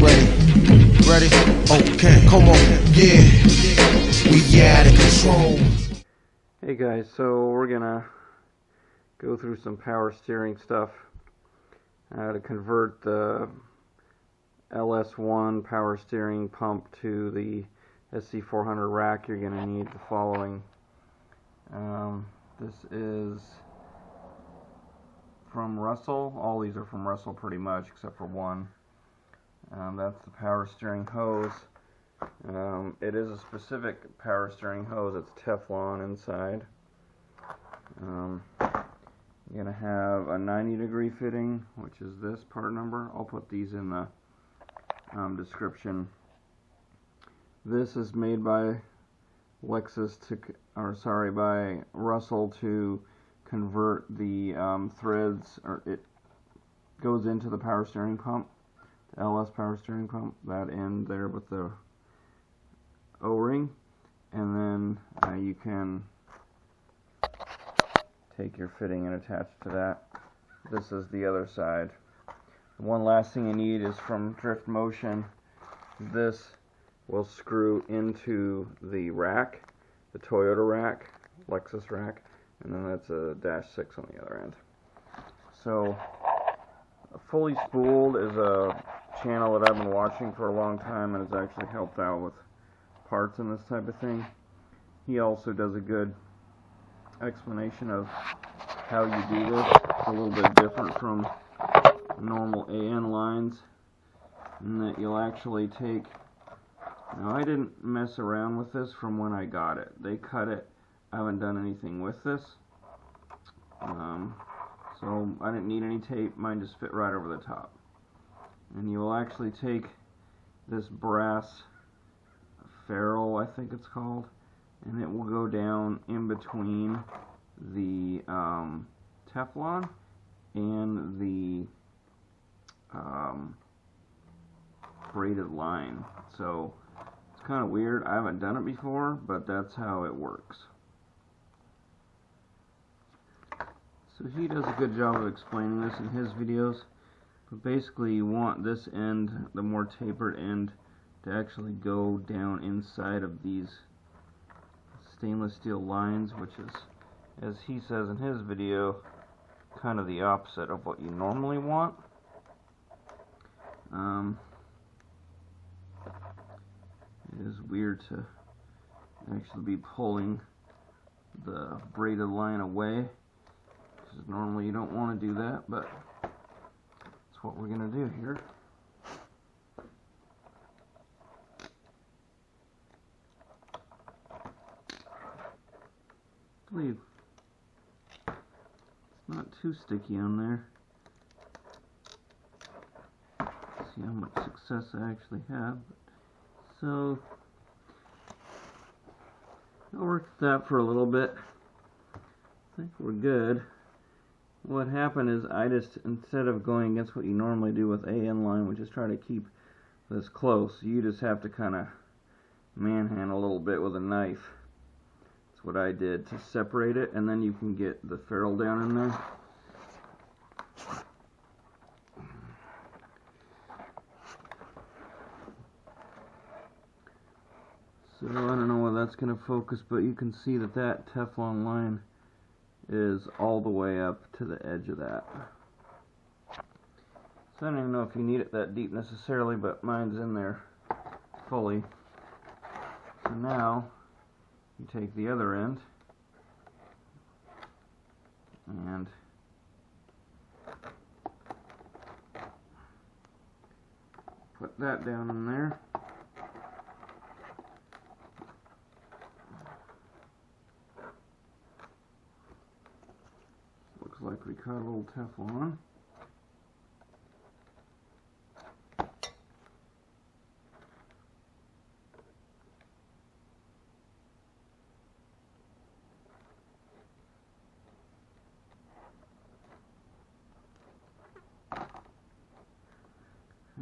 Ready? Okay, come on, yeah. We out of control. Hey guys, so we're gonna go through some power steering stuff to convert the LS1 power steering pump to the SC400 rack. You're gonna need the following. This is from Russell. All these are from Russell pretty much, except for one. That's the power steering hose. It is a specific power steering hose. It's Teflon inside. You're going to have a 90-degree fitting, which is this part number. I'll put these in the description. This is made by Lexus by Russell to convert the threads, or it goes into the power steering pump, the LS power steering pump, that end there with the O-ring, and then you can take your fitting and attach to that. This is the other side. One last thing you need is from Driftmotion. This will screw into the rack, the Toyota rack, Lexus rack, and then that's a -6 on the other end. So, Fully Spooled is a channel that I've been watching for a long time and has actually helped out with parts and this type of thing. He also does a good explanation of how you do this. It's a little bit different from normal AN lines, in that you'll actually take, now I didn't mess around with this from when I got it. They cut it. I haven't done anything with this. So I didn't need any tape. Mine just fit right over the top. And you will actually take this brass ferrule, I think it's called, and it will go down in between the Teflon and the braided line. So it's kind of weird. I haven't done it before, but that's how it works. So he does a good job of explaining this in his videos. But basically you want this end, the more tapered end, to actually go down inside of these stainless steel lines, which is, as he says in his video, kind of the opposite of what you normally want. It is weird to actually be pulling the braided line away, because normally you don't want to do that, but that's what we're going to do here. I believe it's not too sticky on there. Let's see how much success I actually have. So I worked with that for a little bit. I think we're good. What happened is I just, instead of going against what you normally do with AN line, which is try to keep this close, you just have to kind of manhandle a little bit with a knife. That's what I did to separate it, and then you can get the ferrule down in there. So I don't know whether that's going to focus, but you can see that that Teflon line is all the way up to the edge of that. So I don't even know if you need it that deep necessarily, but mine's in there fully. So now you take the other end and put that down in there. Looks like we cut a little Teflon.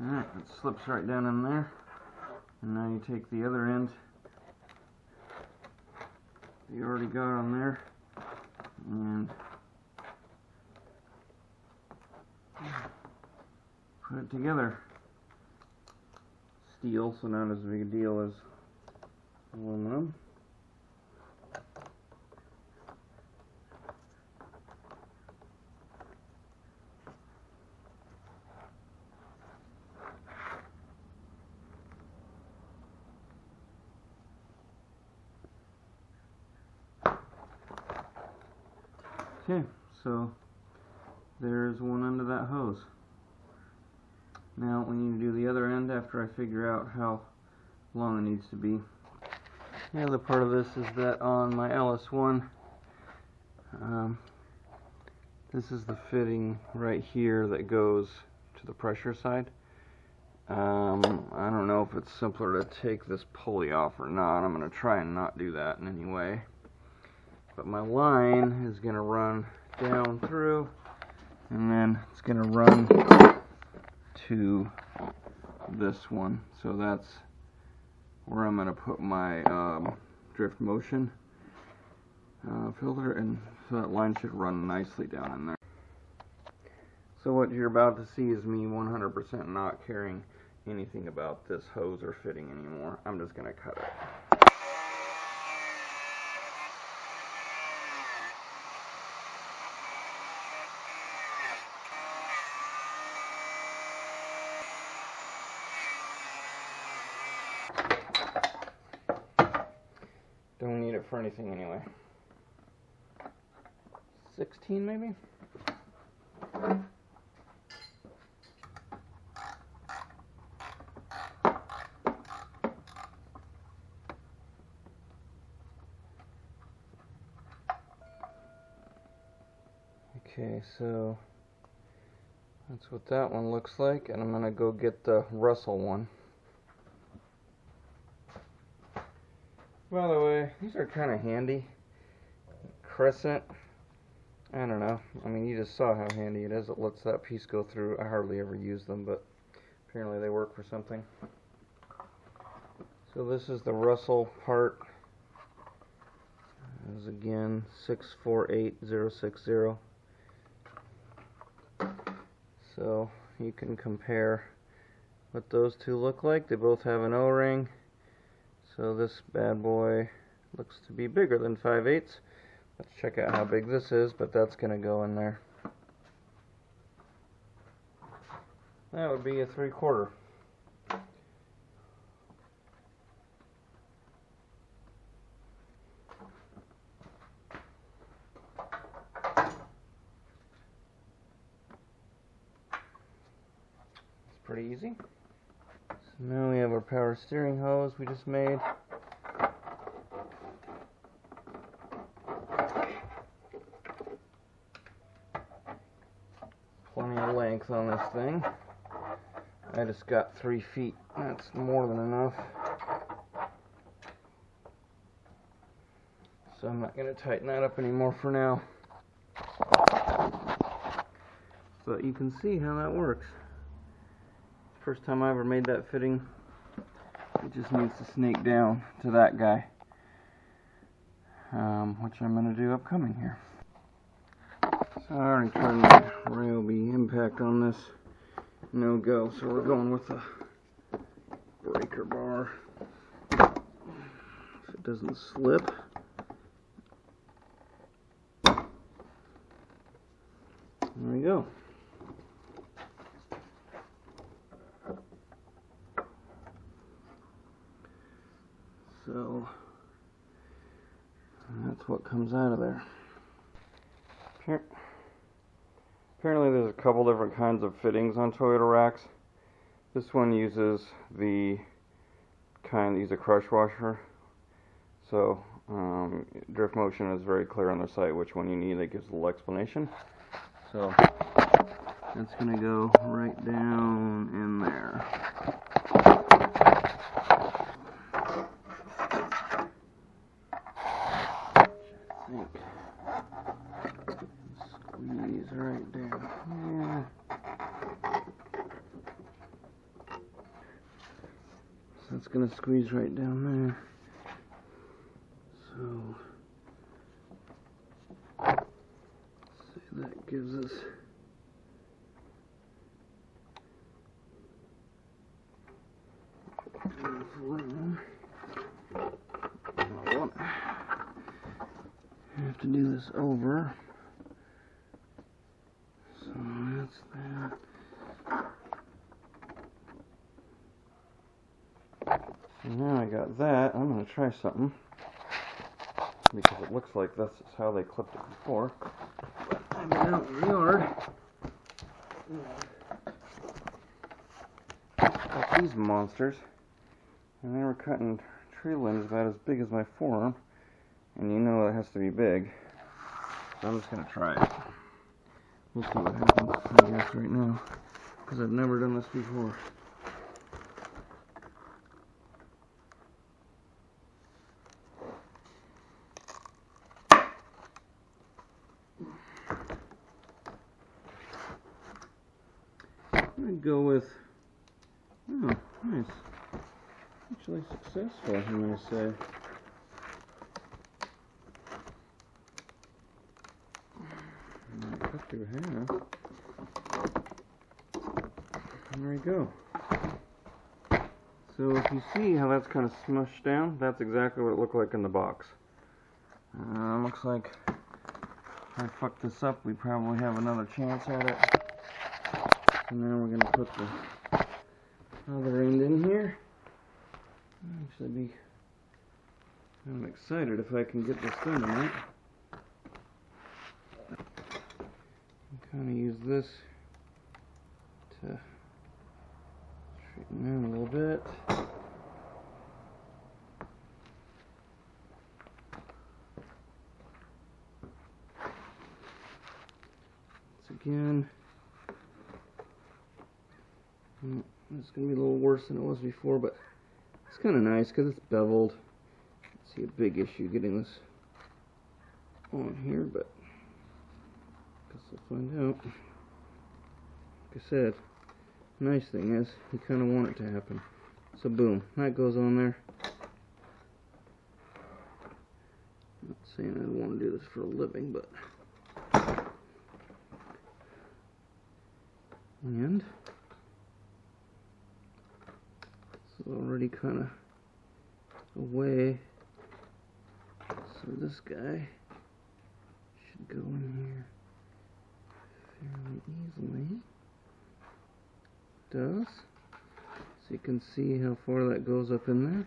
Alright, it slips right down in there. And now you take the other end you already got on there and put it together. steel, so not as big a deal as aluminum. Okay, so there's one end of that hose. Now we need to do the other end after I figure out how long it needs to be. The other part of this is that on my LS1, this is the fitting right here that goes to the pressure side. I don't know if it's simpler to take this pulley off or not. I'm going to try and not do that in any way. But my line is going to run down through, and then it's going to run to this one. So that's where I'm going to put my Driftmotion filter, and so that line should run nicely down in there. So what you're about to see is me 100% not caring anything about this hose or fitting anymore. I'm just going to cut it. Don't need it for anything anyway. 16 maybe? Okay, so that's what that one looks like, and I'm going to go get the Russell one. By the way, these are kind of handy. Crescent, I don't know. I mean, you just saw how handy it is. It lets that piece go through. I hardly ever use them, but apparently they work for something. So this is the Russell part. This is again 648060. So you can compare what those two look like. They both have an O-ring. So this bad boy looks to be bigger than 5/8. Let's check out how big this is, but that's going to go in there. That would be a 3/4. It's pretty easy. So now we have our power steering hose we just made. Plenty of length on this thing. I just got 3 feet. That's more than enough. So I'm not going to tighten that up anymore for now. But you can see how that works. First time I ever made that fitting. It just needs to snake down to that guy, which I'm going to do upcoming here. So I already turned my Ryobi impact on this. No go, so we're going with a breaker bar. If it doesn't slip. There we go. So that's what comes out of there. Apparently there's a couple different kinds of fittings on Toyota racks. This one uses the kind that use a crush washer. So Driftmotion is very clear on their site which one you need. It gives a little explanation. So that's going to go right down in there. Squeeze right down here. So it's going to squeeze right down there. So say that gives us turn this over. So that's that. And now I got that. I'm going to try something, because it looks like that's how they clipped it before. But I'm out in the yard. Got these monsters, and they were cutting tree limbs about as big as my forearm, and you know it has to be big. So I'm just going to try it. We'll see what happens, I guess, right now, because I've never done this before. I'm going to go with, oh, nice. Actually successful, I'm going to say. Cut through half. And there we go. So if you see how that's kind of smushed down, that's exactly what it looked like in the box. Looks like if I fuck this up, we probably have another chance at it. So now we're going to put the other end in here. Actually, be kind of excited if I can get this done tonight. Kind of use this to straighten out a little bit. Once again, it's going to be a little worse than it was before, but it's kind of nice because it's beveled. I see a big issue getting this on here, but guess we'll find out. Like I said, nice thing is you kind of want it to happen. So boom, that goes on there. Not saying I want to do this for a living, but and it's already kind of away. So this guy should go in here fairly easily. It does. So you can see how far that goes up in there.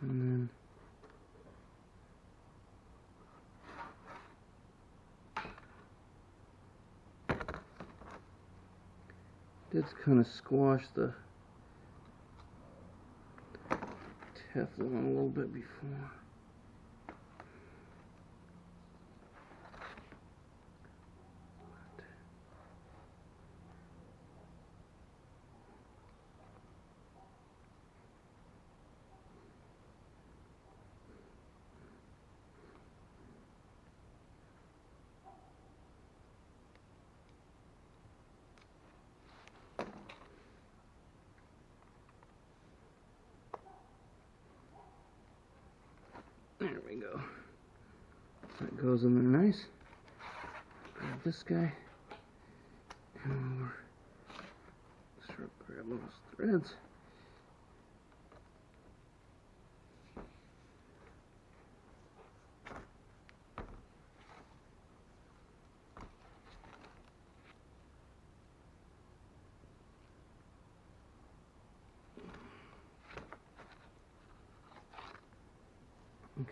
And then did kind of squash the Teflon a little bit before. There we go. That goes in there nice. Grab this guy. And we'll start grabbing those threads.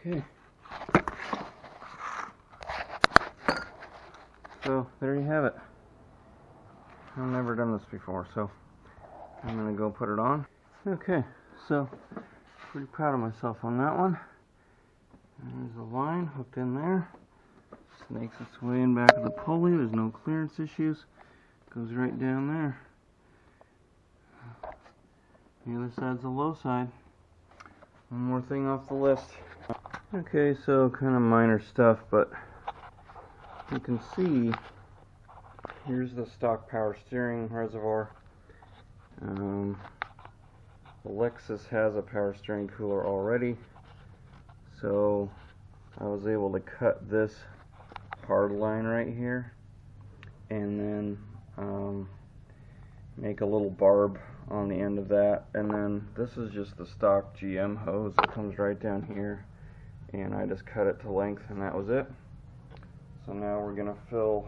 Okay, so there you have it. I've never done this before, so I'm going to go put it on. Okay, so pretty proud of myself on that one. There's the line hooked in there. Snakes its way in back of the pulley. There's no clearance issues. Goes right down there. The other side's the low side. One more thing off the list. Okay, so kind of minor stuff, but you can see here's the stock power steering reservoir. The Lexus has a power steering cooler already, so I was able to cut this hard line right here and then make a little barb on the end of that, and then this is just the stock GM hose that comes right down here, and I just cut it to length and that was it. So now we're going to fill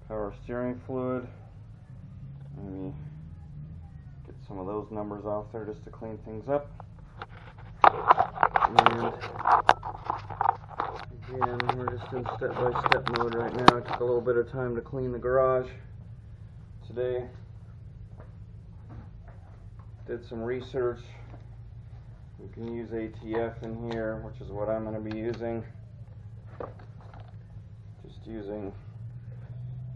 power steering fluid. Maybe get some of those numbers off there just to clean things up. And again, we're just in step-by-step mode right now. It took a little bit of time to clean the garage today. Did some research. You can use ATF in here, which is what I'm going to be using. Just using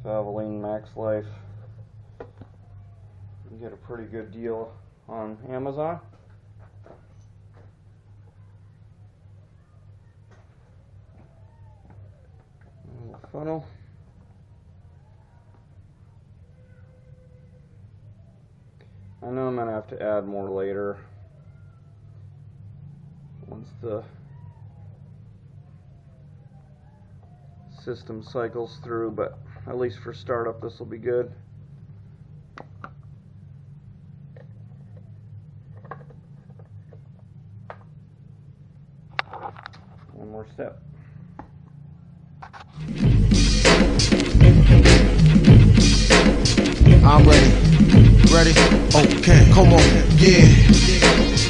Valvoline Max Life. You get a pretty good deal on Amazon. Funnel. I know I'm going to have to add more later once the system cycles through, but at least for startup this will be good. One more step. I'm ready. Ready? Okay, come on, yeah.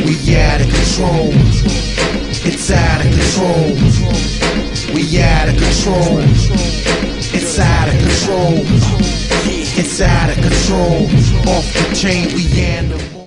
We out of control. It's out of control. We out of control. It's out of control. It's out of control. Off the chain, we animal.